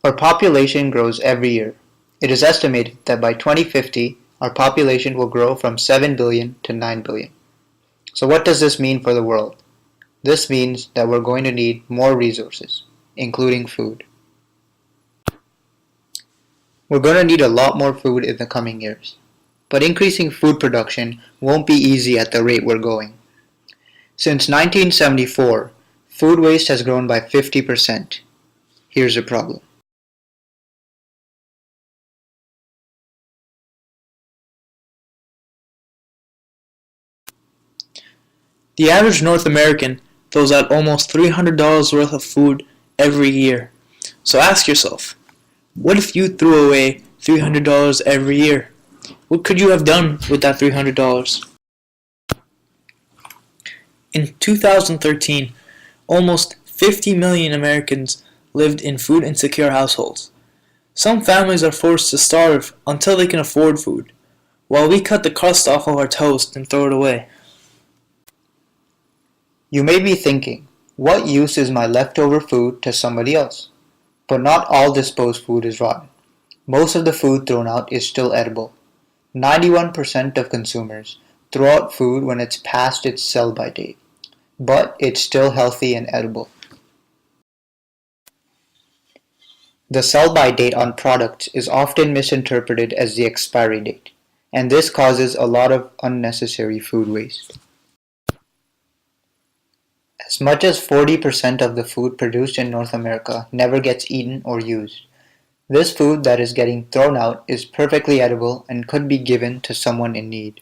Our population grows every year. It is estimated that by 2050, our population will grow from 7 billion to 9 billion. So what does this mean for the world? This means that we're going to need more resources, including food. We're going to need a lot more food in the coming years. But increasing food production won't be easy at the rate we're going. Since 1974, food waste has grown by 50%. Here's the problem. The average North American throws out almost $300 worth of food every year. So ask yourself, what if you threw away $300 every year? What could you have done with that $300? In 2013, almost 50 million Americans lived in food insecure households. Some families are forced to starve until they can afford food, while we cut the crust off of our toast and throw it away. You may be thinking, what use is my leftover food to somebody else? But not all disposed food is rotten. Most of the food thrown out is still edible. 91% of consumers throw out food when it's past its sell-by date, but it's still healthy and edible. The sell-by date on products is often misinterpreted as the expiry date, and this causes a lot of unnecessary food waste. As much as 40% of the food produced in North America never gets eaten or used. This food that is getting thrown out is perfectly edible and could be given to someone in need.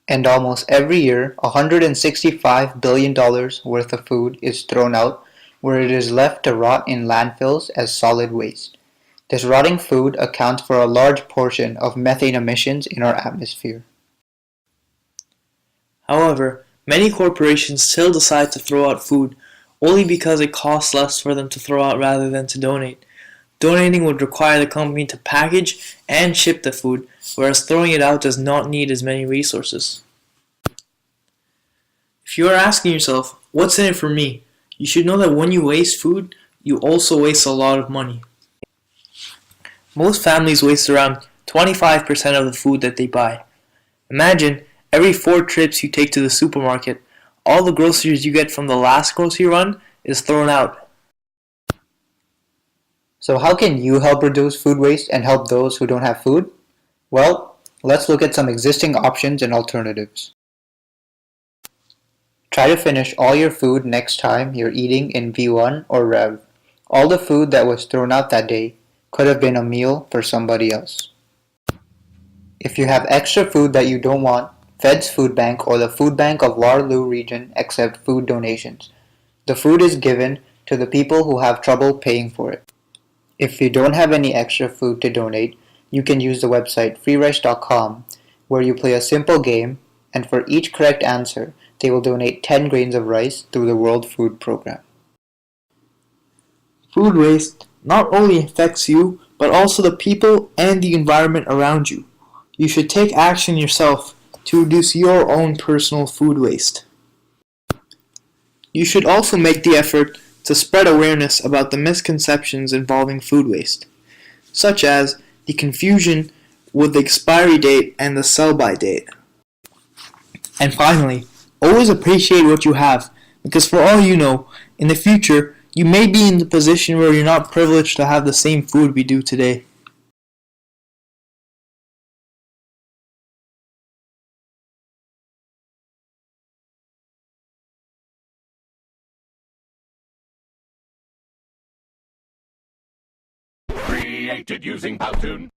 And almost every year, $165 billion worth of food is thrown out where it is left to rot in landfills as solid waste. This rotting food accounts for a large portion of methane emissions in our atmosphere. However, many corporations still decide to throw out food only because it costs less for them to throw out rather than to donate. Donating would require the company to package and ship the food, whereas throwing it out does not need as many resources. If you are asking yourself, what's in it for me? You should know that when you waste food, you also waste a lot of money. Most families waste around 25% of the food that they buy. Imagine every 4 trips you take to the supermarket, all the groceries you get from the last grocery run is thrown out. So how can you help reduce food waste and help those who don't have food? Well, let's look at some existing options and alternatives. Try to finish all your food next time you're eating in V1 or Rev. All the food that was thrown out that day could have been a meal for somebody else. If you have extra food that you don't want, Fed's Food Bank or the Food Bank of Waterloo region accept food donations. The food is given to the people who have trouble paying for it. If you don't have any extra food to donate, you can use the website freerice.com where you play a simple game, and for each correct answer, they will donate 10 grains of rice through the World Food Program. Food waste not only affects you, but also the people and the environment around you. You should take action yourself to reduce your own personal food waste. You should also make the effort to spread awareness about the misconceptions involving food waste, such as the confusion with the expiry date and the sell-by date. And finally, always appreciate what you have, because for all you know, in the future, you may be in the position where you're not privileged to have the same food we do today. Created using Powtoon.